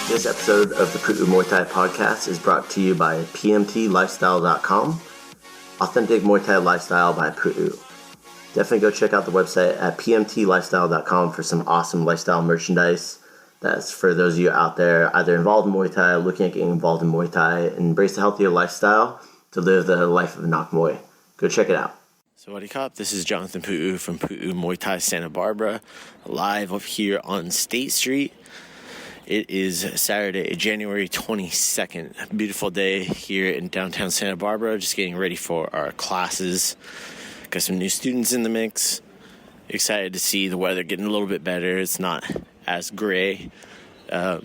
This episode of the Pu'u Muay Thai podcast is brought to you by pmtlifestyle.com, Authentic Muay Thai Lifestyle by Pu'u. Definitely go check out the website at pmtlifestyle.com for some awesome lifestyle merchandise. That's for those of you out there either involved in Muay Thai, looking at getting involved in Muay Thai, and embrace a healthier lifestyle to live the life of a Nak Muay. Go check it out. Sawadee Kop, this is Jonathan Pu'u from Pu'u Muay Thai Santa Barbara, live up here on State Street. It is Saturday, January 22nd. Beautiful day here in downtown Santa Barbara. Just getting ready for our classes. Got some new students in the mix. Excited to see the weather getting a little bit better. It's not as gray. I've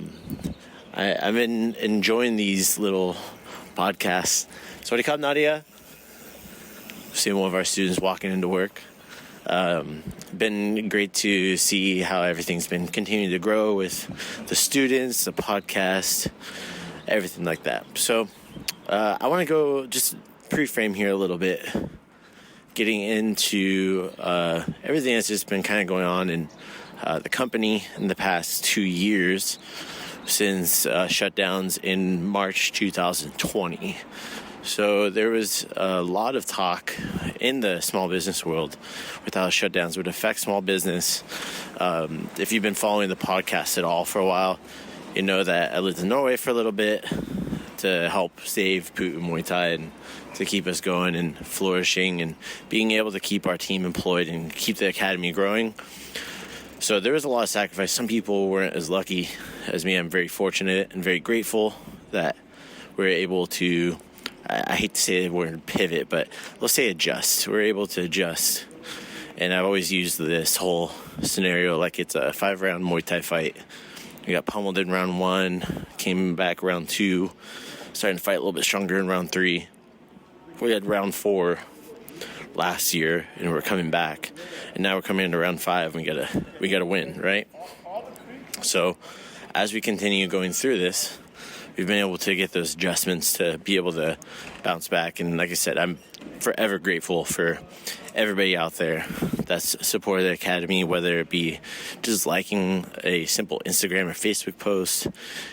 been enjoying these little podcasts. Sawadee Kop, Nadia. Seeing one of our students walking into work. Been great to see how everything's been continuing to grow with the students, the podcast, everything like that. So I want to go just pre-frame here a little bit, getting into everything that's just been kind of going on in the company in the past 2 years since shutdowns in March 2020. So there was a lot of talk in the small business world with how shutdowns would affect small business. If you've been following the podcast at all for a while, you know that I lived in Norway for a little bit to help save Pu'u Muay Thai and to keep us going and flourishing and being able to keep our team employed and keep the academy growing. So there was a lot of sacrifice. Some people weren't as lucky as me. I'm very fortunate and very grateful that we're able to, I hate to say the word pivot, but let's say adjust. We're able to adjust. And I've always used this whole scenario like it's a 5-round Muay Thai fight. We got pummeled in round 1, came back round 2, starting to fight a little bit stronger in round 3. We had round 4 last year, and we're coming back. And now we're coming into round 5, and we gotta win, right? So as we continue going through this, we've been able to get those adjustments to be able to bounce back. And like I said, I'm forever grateful for everybody out there that's supported the academy, whether it be just liking a simple Instagram or Facebook post,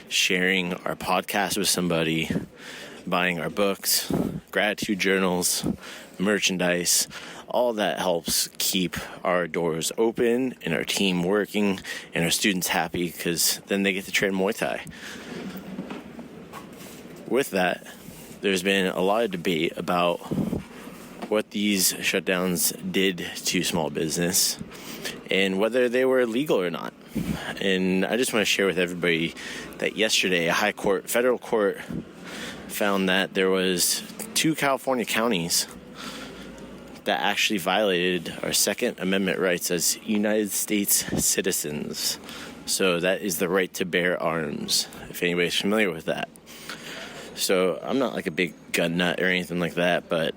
sharing our podcast with somebody, buying our books, gratitude journals, merchandise. All that helps keep our doors open and our team working and our students happy, because then they get to train Muay Thai. With that, there's been a lot of debate about what these shutdowns did to small business and whether they were legal or not. And I just want to share with everybody that yesterday, a federal court found that there was 2 California counties that actually violated our Second Amendment rights as United States citizens. So that is the right to bear arms, if anybody's familiar with that. So I'm not like a big gun nut or anything like that, but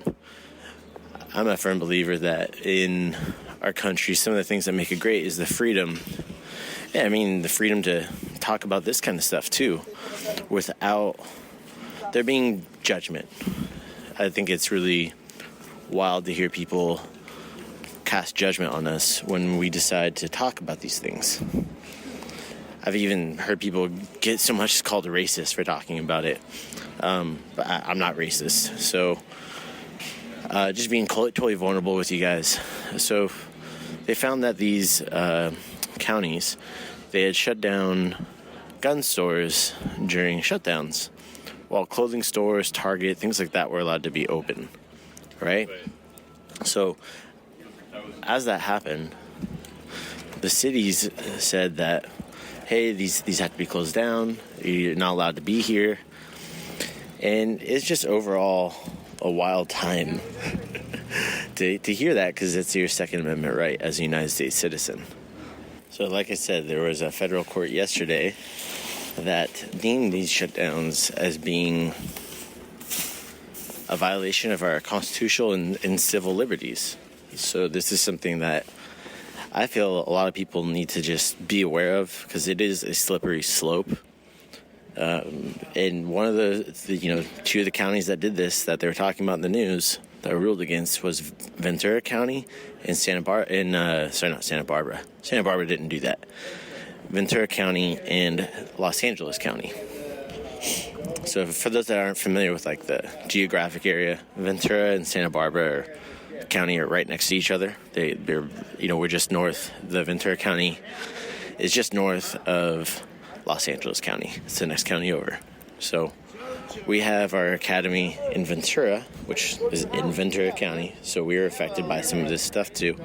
I'm a firm believer that in our country, some of the things that make it great is the freedom. Yeah, I mean, the freedom to talk about this kind of stuff too, without there being judgment. I think it's really wild to hear people cast judgment on us when we decide to talk about these things. I've even heard people get so much called a racist for talking about it. But I'm not racist. So just being totally vulnerable with you guys. So they found that these counties, they had shut down gun stores during shutdowns, while clothing stores, Target, things like that were allowed to be open, right? So as that happened, the cities said that, hey, these have to be closed down. You're not allowed to be here. And it's just overall a wild time to hear that, because it's your Second Amendment right as a United States citizen. So like I said, there was a federal court yesterday that deemed these shutdowns as being a violation of our constitutional and civil liberties. So this is something that I feel a lot of people need to just be aware of, because it is a slippery slope. And one of the two of the counties that did this, that they were talking about in the news, that were ruled against, was Ventura County and not Santa Barbara. Santa Barbara didn't do that. Ventura County and Los Angeles County. So for those that aren't familiar with like the geographic area, Ventura and Santa Barbara County are right next to each other. We're just north. The Ventura County is just north of Los Angeles County. It's the next county over. So we have our academy in Ventura, which is in Ventura County. So we are affected by some of this stuff too.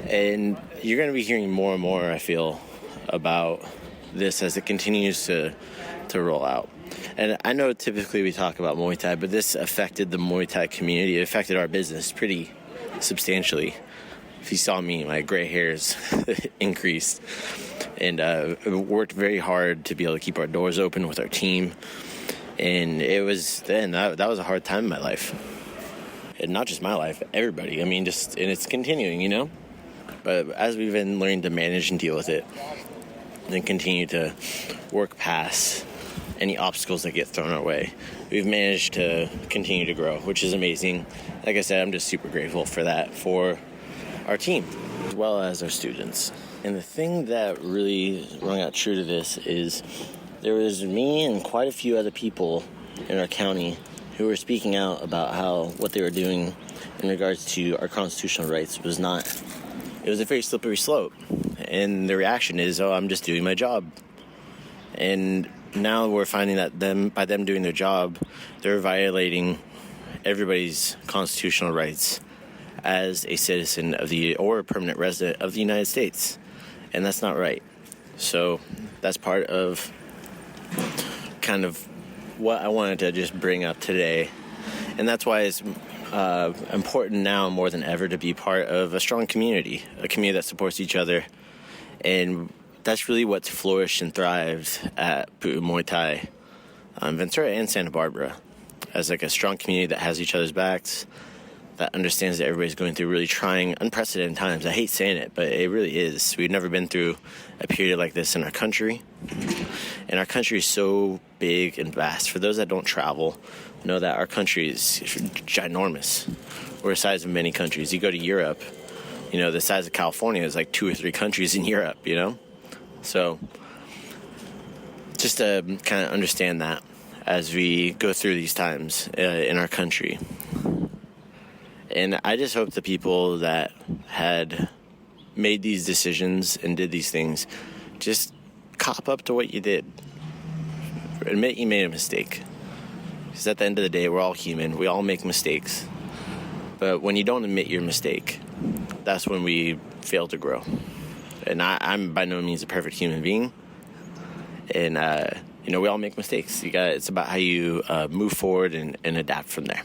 And you're going to be hearing more and more, I feel, about this as it continues to roll out. And I know typically we talk about Muay Thai, but this affected the Muay Thai community. It affected our business pretty substantially. If you saw me, my gray hairs increased. And we worked very hard to be able to keep our doors open with our team. And it was then, that was a hard time in my life. And not just my life, everybody. I mean, and it's continuing, But as we've been learning to manage and deal with it, and continue to work past any obstacles that get thrown our way, we've managed to continue to grow, which is amazing. Like I said, I'm just super grateful for that, for our team, as well as our students. And the thing that really rung out true to this is there was me and quite a few other people in our county who were speaking out about what they were doing in regards to our constitutional rights it was a very slippery slope. And the reaction is, I'm just doing my job. And now we're finding that by them doing their job, they're violating everybody's constitutional rights as a citizen or a permanent resident of the United States. And that's not right. So that's part of kind of what I wanted to just bring up today. And that's why it's important now more than ever to be part of a strong community, a community that supports each other. And that's really what's flourished and thrived at Pu'u Muay Thai, Ventura and Santa Barbara, as like a strong community that has each other's backs, that understands that everybody's going through really trying, unprecedented times. I hate saying it, but it really is. We've never been through a period like this in our country. And our country is so big and vast. For those that don't travel, know that our country is ginormous. We're the size of many countries. You go to Europe, the size of California is like 2 or 3 countries in Europe, So just to kind of understand that as we go through these times in our country. And I just hope the people that had made these decisions and did these things just cop up to what you did. Admit you made a mistake. Because at the end of the day, we're all human. We all make mistakes. But when you don't admit your mistake, that's when we fail to grow. And I'm by no means a perfect human being. And, we all make mistakes. It's about how you move forward and adapt from there.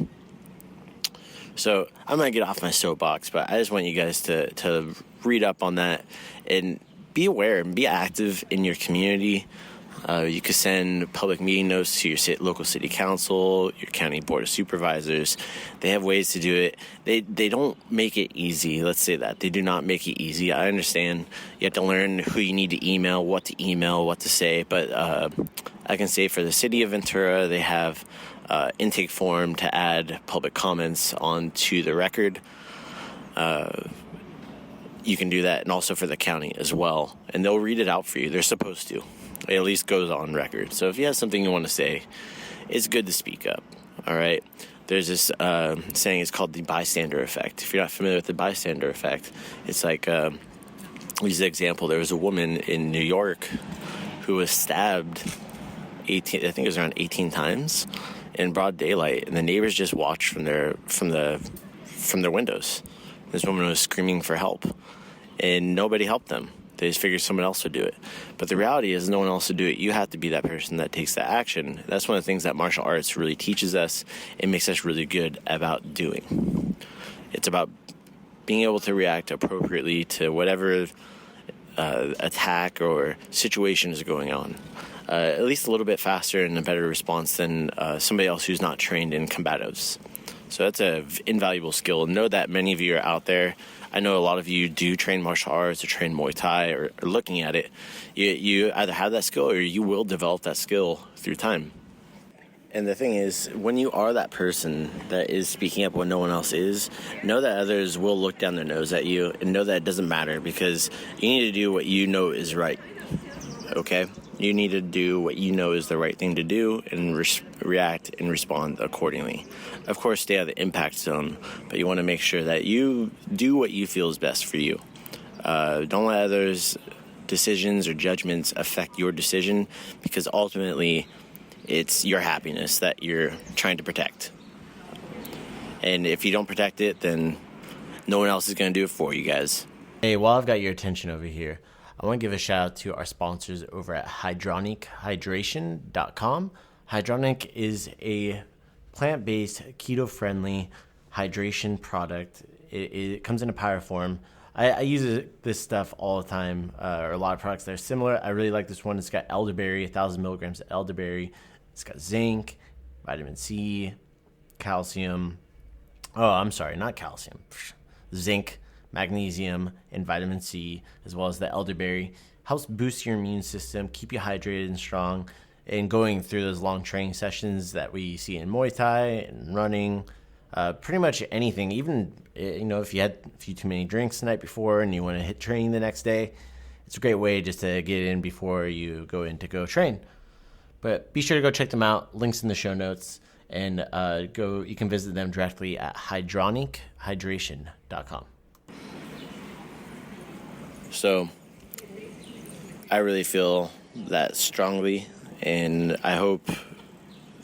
So I'm going to get off my soapbox, but I just want you guys to read up on that and be aware and be active in your community. You could send public meeting notes to your local city council, your county board of supervisors. They have ways to do it. They don't make it easy. Let's say that. They do not make it easy. I understand you have to learn who you need to email, what to say. But I can say for the city of Ventura, they have intake form to add public comments onto the record. You can do that, and also for the county as well. And they'll read it out for you. They're supposed to. It at least goes on record. So if you have something you want to say, it's good to speak up. All right. There's this saying, it's called the Bystander Effect. If you're not familiar with the Bystander Effect, it's like, use the example. There was a woman in New York who was stabbed 18 times in broad daylight, and the neighbors just watched from their windows. This woman was screaming for help, and nobody helped them. They just figured someone else would do it. But the reality is no one else would do it. You have to be that person that takes that action. That's one of the things that martial arts really teaches us. It makes us really good about doing. It's about being able to react appropriately to whatever attack or situation is going on. At least a little bit faster and a better response than somebody else who's not trained in combatives. So that's an invaluable skill. Know that many of you are out there. I know a lot of you do train martial arts or train Muay Thai or looking at it. You either have that skill or you will develop that skill through time. And the thing is, when you are that person that is speaking up when no one else is, know that others will look down their nose at you, and know that it doesn't matter, because you need to do what you know is right, okay? You need to do what you know is the right thing to do and react and respond accordingly. Of course, stay out of the impact zone, but you want to make sure that you do what you feel is best for you. Don't let others' decisions or judgments affect your decision, because ultimately it's your happiness that you're trying to protect. And if you don't protect it, then no one else is going to do it for you guys. Hey, while I've got your attention over here, I want to give a shout out to our sponsors over at HydronicHydration.com. Hydronic is a plant-based, keto-friendly hydration product. It comes in a powder form. I use this stuff all the time, or a lot of products that are similar. I really like this one. It's got elderberry, 1,000 milligrams of elderberry. It's got zinc, vitamin C, calcium. Oh, I'm sorry, not calcium. Zinc, magnesium, and vitamin C, as well as the elderberry. Helps boost your immune system, keep you hydrated and strong, and going through those long training sessions that we see in Muay Thai and running, pretty much anything. Even, if you had a few too many drinks the night before and you want to hit training the next day, it's a great way just to get in before you go in to go train. But be sure to go check them out. Links in the show notes. And you can visit them directly at HydronicHydration.com. So I really feel that strongly, and I hope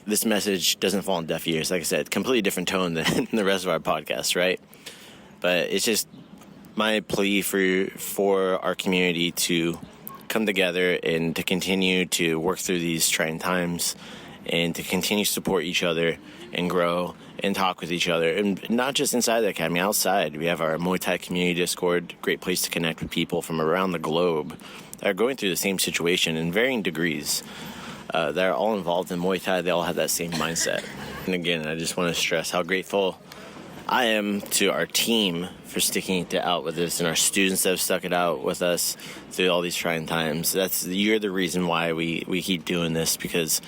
this message doesn't fall on deaf ears. Like I said, completely different tone than the rest of our podcast, right? But it's just my plea for our community to come together and to continue to work through these trying times and to continue to support each other and grow and talk with each other. And not just inside the academy, outside. We have our Muay Thai community Discord, great place to connect with people from around the globe that are going through the same situation in varying degrees. They're all involved in Muay Thai. They all have that same mindset. And again, I just want to stress how grateful I am to our team for sticking it out with us, and our students that have stuck it out with us through all these trying times. You're the reason why we keep doing this, because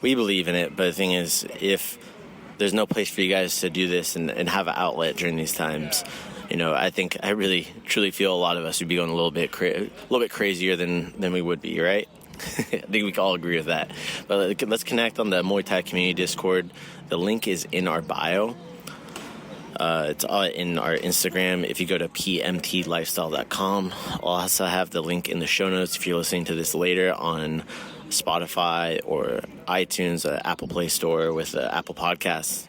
we believe in it. But the thing is, if there's no place for you guys to do this and have an outlet during these times, I really truly feel a lot of us would be going a little bit crazier than we would be, right? I think we can all agree with that. But let's connect on the Muay Thai community Discord. The link is in our bio. It's in our Instagram. If you go to pmtlifestyle.com, I'll also have the link in the show notes if you're listening to this later on Spotify or iTunes, Apple Play Store with Apple Podcasts.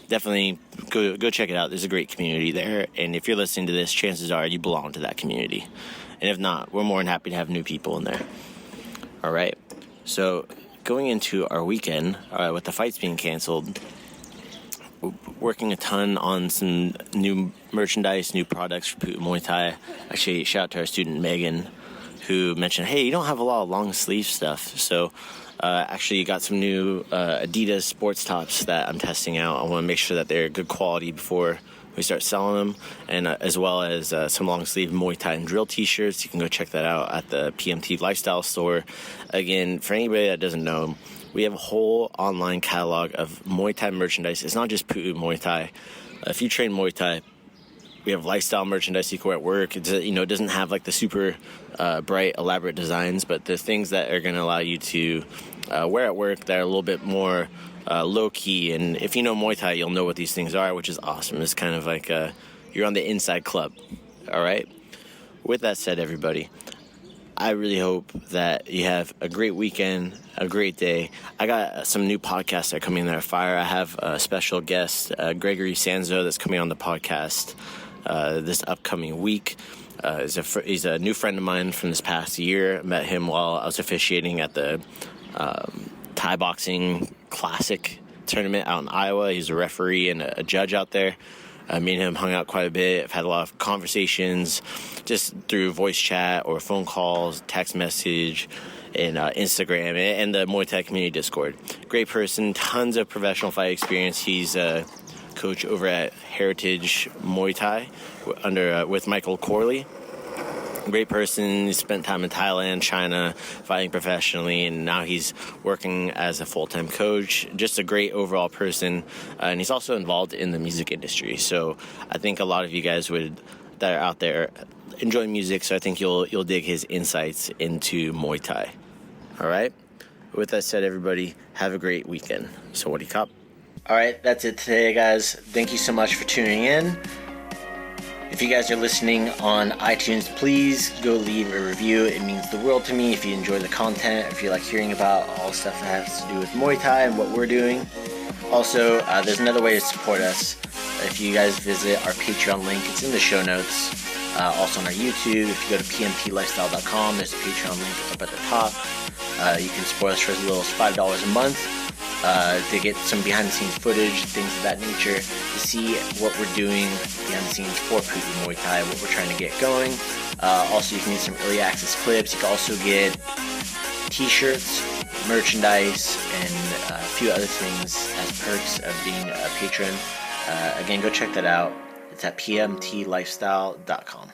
Definitely go check it out. There's a great community there. And if you're listening to this, chances are you belong to that community. And if not, we're more than happy to have new people in there. All right. So going into our weekend, with the fights being canceled, working a ton on some new merchandise, new products for Pu'u Muay Thai. Actually, shout out to our student Megan, who mentioned, hey, you don't have a lot of long sleeve stuff. So actually, you got some new Adidas sports tops that I'm testing out. I want to make sure that they're good quality before we start selling them, and as well as some long sleeve Muay Thai and drill t-shirts. You can go check that out at the PMT Lifestyle store. Again, for anybody that doesn't know, we have a whole online catalog of Muay Thai merchandise. It's not just Pu'u Muay Thai. If you train Muay Thai, we have lifestyle merchandise you can wear at work. It doesn't have like the super bright, elaborate designs, but the things that are going to allow you to wear at work that are a little bit more low-key. And if you know Muay Thai, you'll know what these things are, which is awesome. It's kind of like you're on the inside club, all right? With that said, everybody, I really hope that you have a great weekend, a great day. I got some new podcasts that are coming that are fire. I have a special guest, Gregory Sanzo, that's coming on the podcast this upcoming week. He's a new friend of mine from this past year. I met him while I was officiating at the Thai Boxing Classic tournament out in Iowa. He's a referee and a judge out there. Me and him hung out quite a bit. I've had a lot of conversations just through voice chat or phone calls, text message, and Instagram, and the Muay Thai community Discord. Great person, tons of professional fight experience. He's coach over at Heritage Muay Thai with Michael Corley. Great person. He spent time in Thailand, China, fighting professionally, and now he's working as a full-time coach. Just a great overall person, and he's also involved in the music industry. So I think a lot of you guys that are out there enjoy music. So I think you'll dig his insights into Muay Thai. All right. With that said, everybody, have a great weekend. So what do you cop? All right, that's it today, guys. Thank you so much for tuning in. If you guys are listening on iTunes, please go leave a review. It means the world to me if you enjoy the content, if you like hearing about all the stuff that has to do with Muay Thai and what we're doing. Also, there's another way to support us. If you guys visit our Patreon link, it's in the show notes. Also on our YouTube, if you go to pmtlifestyle.com, there's a Patreon link up at the top. You can support us for as little as $5 a month. To get some behind-the-scenes footage, things of that nature, to see what we're doing behind the scenes for Pu'u Muay Thai, what we're trying to get going. Also, you can get some early access clips. You can also get t-shirts, merchandise, and a few other things as perks of being a patron. Again, go check that out. It's at pmtlifestyle.com.